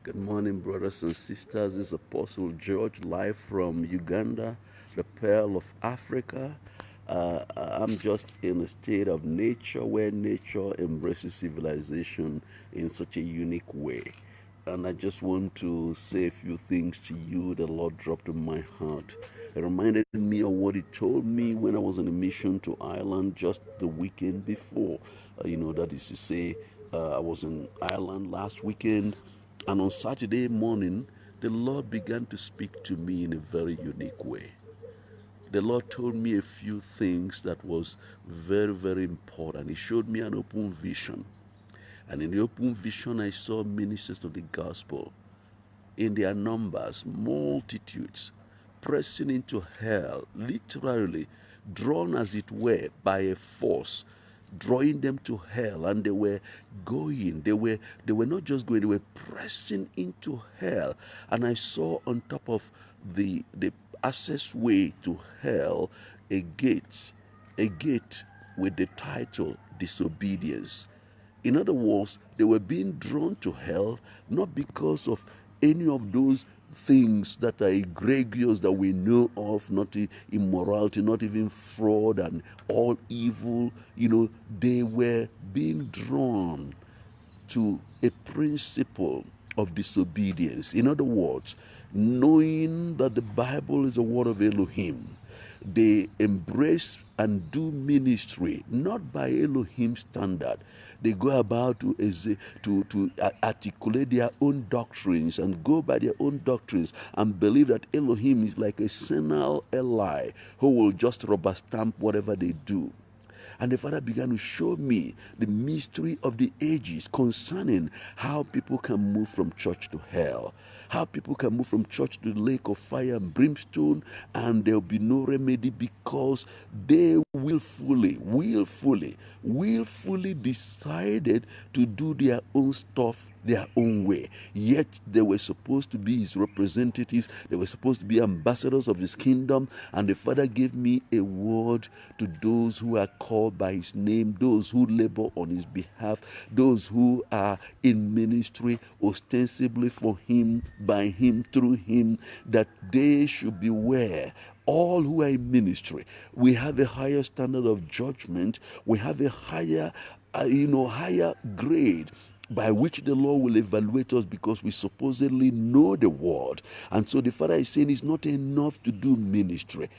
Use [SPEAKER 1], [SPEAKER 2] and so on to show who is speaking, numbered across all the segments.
[SPEAKER 1] Good morning, brothers and sisters. This is Apostle George, live from Uganda, the Pearl of Africa. I'm just in a state of nature where nature embraces civilization in such a unique way. And I just want to say a few things to you the Lord dropped in my heart. It reminded me of what He told me when I was on a mission to Ireland just the weekend before. That is to say, I was in Ireland last weekend, and on Saturday morning, the Lord began to speak to me in a very unique way. The Lord told me a few things that was very, very important. He showed me an open vision. And in the open vision, I saw ministers of the gospel in their numbers, multitudes, pressing into hell, literally drawn as it were by a force, drawing them to hell. And they were going, they were not just going, they were pressing into hell. And I saw on top of the access way to hell a gate with the title disobedience. In other words, they were being drawn to hell not because of any of those things that are egregious that we know of, not immorality, not even fraud and all evil. They were being drawn to a principle of disobedience. In other words, knowing that the Bible is the word of Elohim, they embrace and do ministry not by Elohim standard. They go about to articulate their own doctrines and go by their own doctrines and believe that Elohim is like a senile Eli who will just rubber stamp whatever they do. And the Father began to show me the mystery of the ages concerning how people can move from church to hell, how people can move from church to the lake of fire and brimstone, and there'll be no remedy because they willfully decided to do their own stuff their own way. Yet they were supposed to be His representatives, they were supposed to be ambassadors of His kingdom, and the Father gave me a word to those who are called by His name, those who labor on His behalf, those who are in ministry ostensibly for Him, by Him, through Him, that they should beware. All who are in ministry, we have a higher standard of judgment, we have a higher grade by which the Lord will evaluate us because we supposedly know the word. And so the Father is saying it's not enough to do ministry.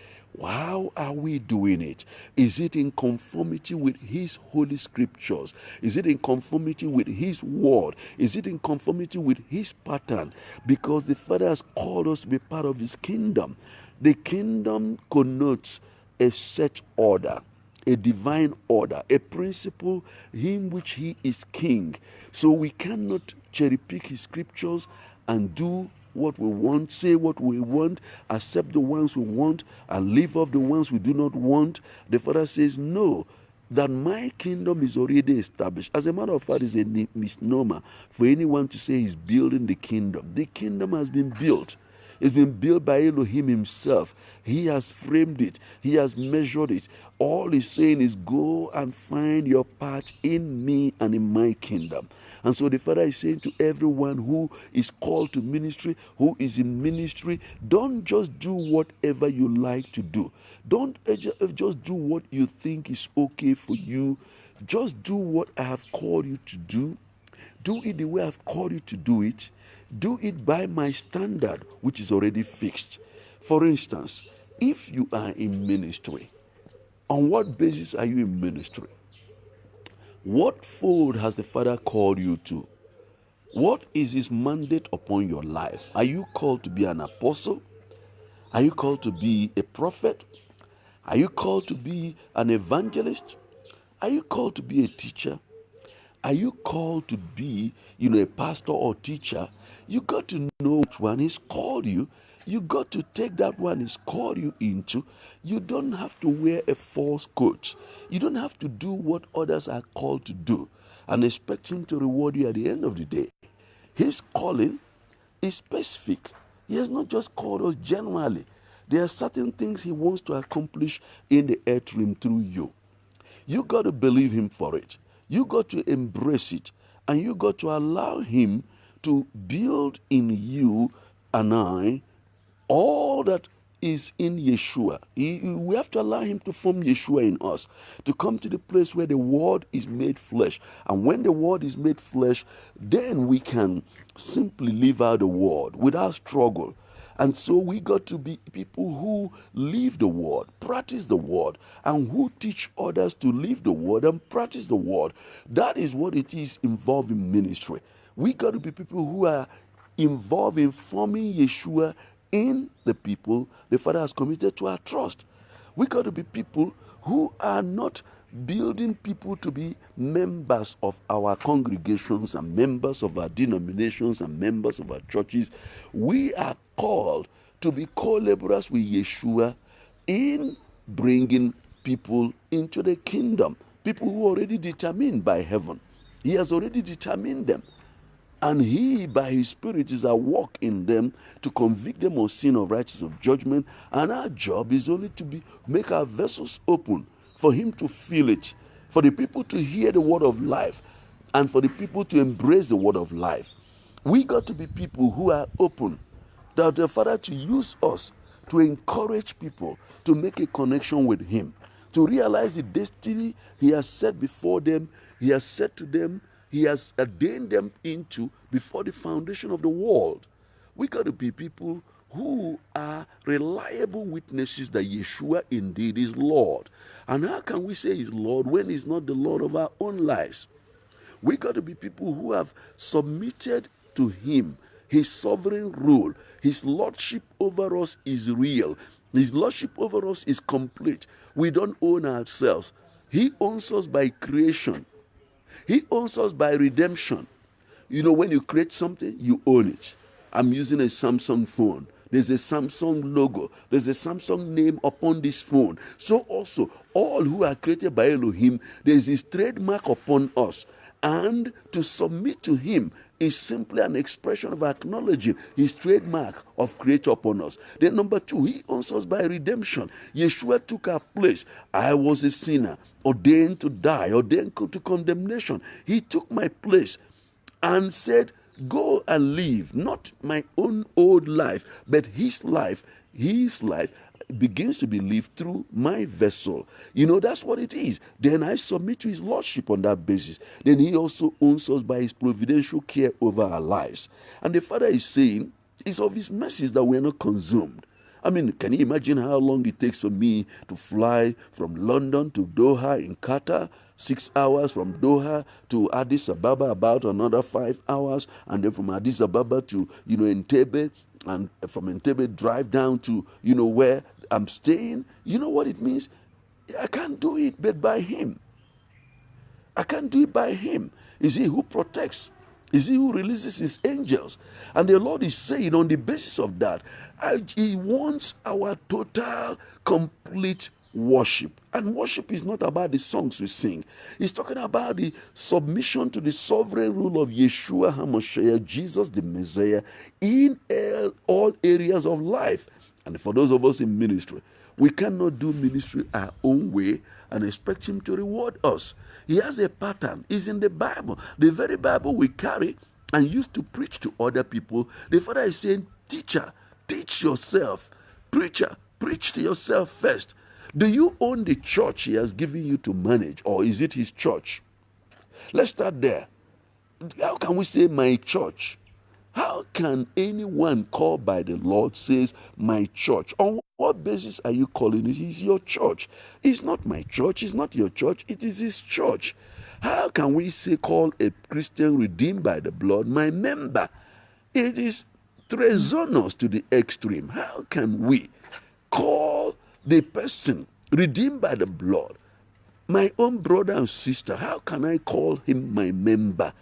[SPEAKER 1] How are we doing it? Is it in conformity with His holy scriptures? Is it in conformity with His word? Is it in conformity with His pattern? Because the Father has called us to be part of His kingdom. The kingdom connotes a set order, a divine order, a principle in which He is king. So we cannot cherry pick His scriptures and do what we want, say what we want, accept the ones we want, and leave off the ones we do not want. The Father says, no, that my kingdom is already established. As a matter of fact, it's a misnomer for anyone to say he's building the kingdom. The kingdom has been built. It's been built by Elohim Himself. He has framed it. He has measured it. All He's saying is go and find your part in me and in my kingdom. And so the Father is saying to everyone who is called to ministry, who is in ministry, don't just do whatever you like to do. Don't just do what you think is okay for you. Just do what I have called you to do. Do it the way I've called you to do it. Do it by my standard, which is already fixed. For instance, if you are in ministry, on what basis are you in ministry? What fold has the Father called you to? What is His mandate upon your life? Are you called to be an apostle? Are you called to be a prophet? Are you called to be an evangelist? Are you called to be a teacher? Are you called to be, a pastor or teacher? You got to know which one He's called you. You got to take that one He's called you into. You don't have to wear a false coat. You don't have to do what others are called to do and expect Him to reward you at the end of the day. His calling is specific. He has not just called us generally. There are certain things He wants to accomplish in the earth realm through you. You got to believe Him for it. You got to embrace it. And you got to allow Him to build in you and I all that is in Yeshua. We have to allow him to form Yeshua in us, to come to the place where the word is made flesh. And when the word is made flesh, then we can simply live out the word without struggle. And so we got to be people who live the word, practice the word, and who teach others to live the word and practice the word. That is what it is involved in ministry. We got to be people who are involved in forming Yeshua in the people the Father has committed to our trust. We got to be people who are not building people to be members of our congregations and members of our denominations and members of our churches. We are called to be co-laborers with Yeshua in bringing people into the kingdom. People who are already determined by heaven. He has already determined them. And he, by his Spirit, is at work in them to convict them of sin, of righteousness, of judgment. And our job is only to make our vessels open for him to feel it, for the people to hear the word of life, and for the people to embrace the word of life. We got to be people who are open, that the Father to use us to encourage people to make a connection with him, to realize the destiny he has set before them, he has said to them, he has ordained them into before the foundation of the world. We got to be people who are reliable witnesses that Yeshua indeed is Lord. And how can we say he's Lord when he's not the Lord of our own lives? We got to be people who have submitted to him, his sovereign rule. His lordship over us is real. His lordship over us is complete. We don't own ourselves. He owns us by creation. He owns us by redemption. You know, when you create something, you own it. I'm using a Samsung phone. There's a Samsung logo. There's a Samsung name upon this phone. So also, all who are created by Elohim, there's his trademark upon us. And to submit to him is simply an expression of acknowledging his trademark of creator upon us. Then number two, he owns us by redemption. Yeshua took our place. I was a sinner, ordained to die, ordained to condemnation. He took my place and said, go and live, not my own old life, but his life begins to be lived through my vessel. You know, that's what it is. Then I submit to his lordship on that basis. Then he also owns us by his providential care over our lives. And the Father is saying, it's of his mercies that we are not consumed. I mean, can you imagine how long it takes for me to fly from London to Doha in Qatar? 6 hours from Doha to Addis Ababa, about another 5 hours, and then from Addis Ababa to, Entebbe, and from Entebbe drive down to, where I'm staying. You know what it means? I can't do it but by him. I can't do it by him. It's he who protects. It's he who releases his angels. And the Lord is saying on the basis of that, he wants our total, complete worship. And worship is not about the songs we sing. He's talking about the submission to the sovereign rule of Yeshua HaMashiach, Jesus the Messiah, in all areas of life. And for those of us in ministry, we cannot do ministry our own way and expect him to reward us. He has a pattern. It's in the Bible. The very Bible we carry and use to preach to other people. The Father is saying, teacher, teach yourself. Preacher, preach to yourself first. Do you own the church he has given you to manage, or is it his church? Let's start there. How can we say my church? How can anyone called by the Lord says my church? On what basis are you calling it? It's your church. It's not my church. It's not your church. It is his church. How can we say call a Christian redeemed by the blood my member? It is treasonous to the extreme. How can we call the person redeemed by the blood my own brother and sister? How can I call him my member?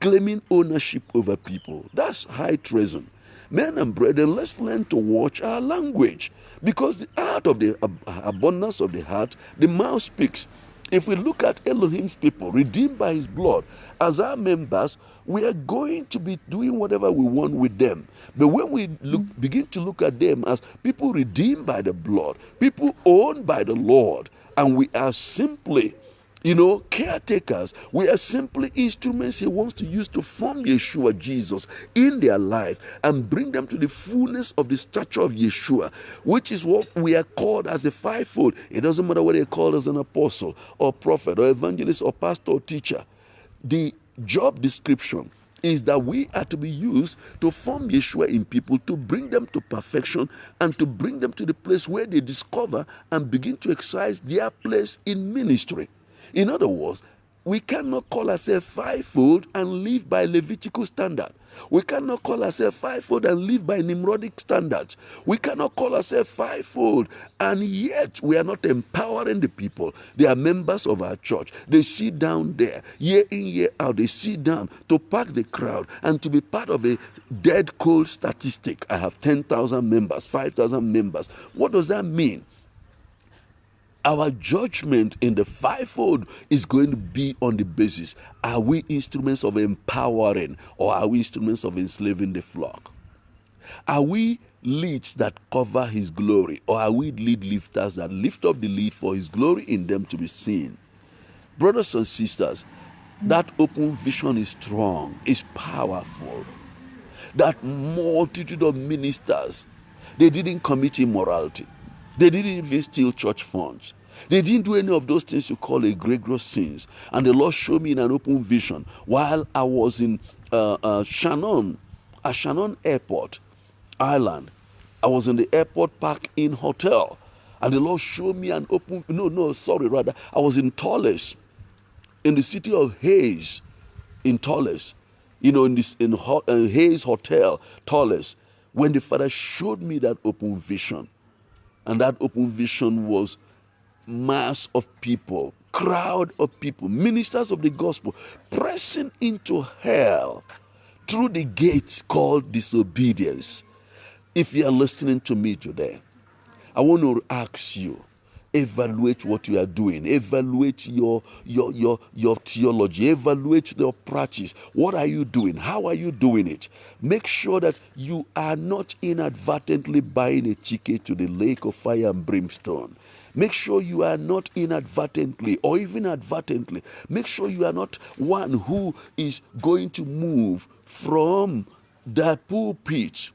[SPEAKER 1] Claiming ownership over people. That's high treason. Men and brethren, let's learn to watch our language, because out of the abundance of the heart, the mouth speaks. If we look at Elohim's people, redeemed by his blood, as our members, we are going to be doing whatever we want with them. But when we begin to look at them as people redeemed by the blood, people owned by the Lord, and we are simply Caretakers, we are simply instruments he wants to use to form Yeshua Jesus in their life and bring them to the fullness of the stature of Yeshua, which is what we are called as the fivefold. It doesn't matter whether you're called as an apostle or prophet or evangelist or pastor or teacher. The job description is that we are to be used to form Yeshua in people, to bring them to perfection and to bring them to the place where they discover and begin to exercise their place in ministry. In other words, we cannot call ourselves fivefold and live by Levitical standard. We cannot call ourselves fivefold and live by Nimrodic standards. We cannot call ourselves fivefold and yet we are not empowering the people. They are members of our church. They sit down there year in, year out. They sit down to pack the crowd and to be part of a dead cold statistic. I have 10,000 members, 5,000 members. What does that mean? Our judgment in the fivefold is going to be on the basis: are we instruments of empowering or are we instruments of enslaving the flock? Are we leads that cover his glory, or are we lead lifters that lift up the lead for his glory in them to be seen? Brothers and sisters, that open vision is strong, is powerful. That multitude of ministers, they didn't commit immorality. They didn't even steal church funds. They didn't do any of those things you call egregious sins. And the Lord showed me in an open vision while I was in Shannon Airport, Ireland. I was in the airport park-in hotel. And the Lord showed me an open... I was in Tullis, in the city of Hayes, in Tullis. In Hayes Hotel, Tullis, when the Father showed me that open vision. And that open vision was mass of people, crowd of people, ministers of the gospel, pressing into hell through the gates called disobedience. If you are listening to me today, I want to ask you, evaluate what you are doing, evaluate your theology, evaluate your practice. What are you doing? How are you doing it? Make sure that you are not inadvertently buying a ticket to the lake of fire and brimstone. Make sure you are not inadvertently or even advertently. Make sure you are not one who is going to move from the pulpit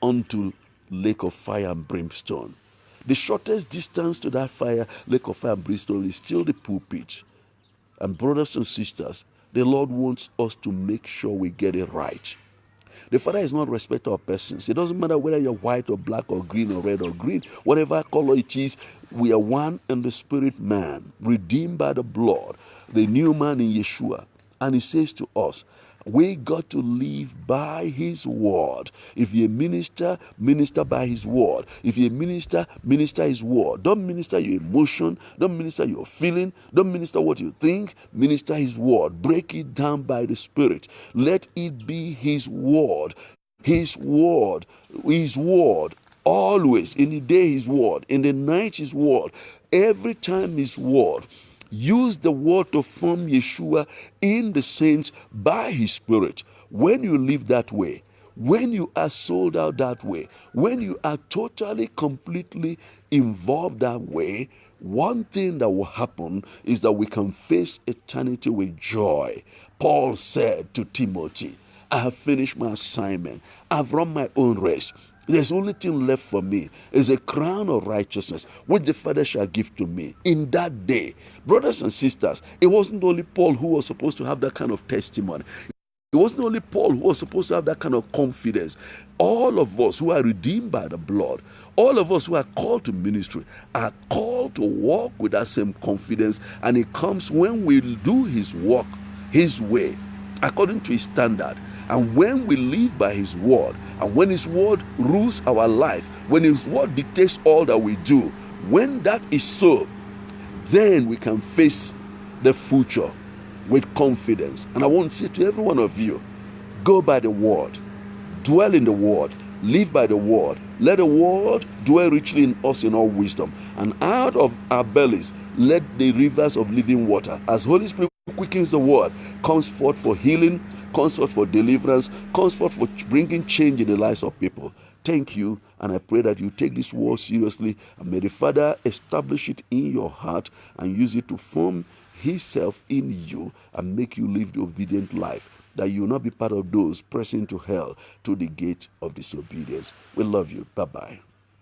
[SPEAKER 1] onto lake of fire and brimstone. The shortest distance to that lake of fire and brimstone is still the pulpit. And brothers and sisters, the Lord wants us to make sure we get it right. The Father is not a respecter of persons. It doesn't matter whether you're white or black or green or red or green, whatever color it is, we are one in the spirit man, redeemed by the blood, the new man in Yeshua. And he says to us, we got to live by his word. If you're a minister, minister by his word. If you're a minister, minister his word. Don't minister your emotion. Don't minister your feeling. Don't minister what you think. Minister his word. Break it down by the Spirit. Let it be his word. His word. His word. Always. In the day his word. In the night his word. Every time his word. Use the word to form Yeshua in the saints by his Spirit. When you live that way, when you are sold out that way, when you are totally, completely involved that way, one thing that will happen is that we can face eternity with joy. Paul said to Timothy, I have finished my assignment. I've run my own race. There's only thing left for me is a crown of righteousness, which the Father shall give to me in that day. Brothers and sisters, it wasn't only Paul who was supposed to have that kind of testimony. It wasn't only Paul who was supposed to have that kind of confidence. All of us who are redeemed by the blood, all of us who are called to ministry, are called to walk with that same confidence. And it comes when we do his work, his way, according to his standard. And when we live by his word, and when his word rules our life, when his word dictates all that we do, when that is so, then we can face the future with confidence. And I want to say to every one of you, go by the word, dwell in the word, live by the word. Let the word dwell richly in us in all wisdom. And out of our bellies, let the rivers of living water, as Holy Spirit quickens the word, comes forth for healing, comes forth for deliverance, comes forth for bringing change in the lives of people. Thank you, and I pray that you take this word seriously, and may the Father establish it in your heart and use it to form himself in you and make you live the obedient life, that you will not be part of those pressing to hell through the gate of disobedience. We love you. Bye-bye.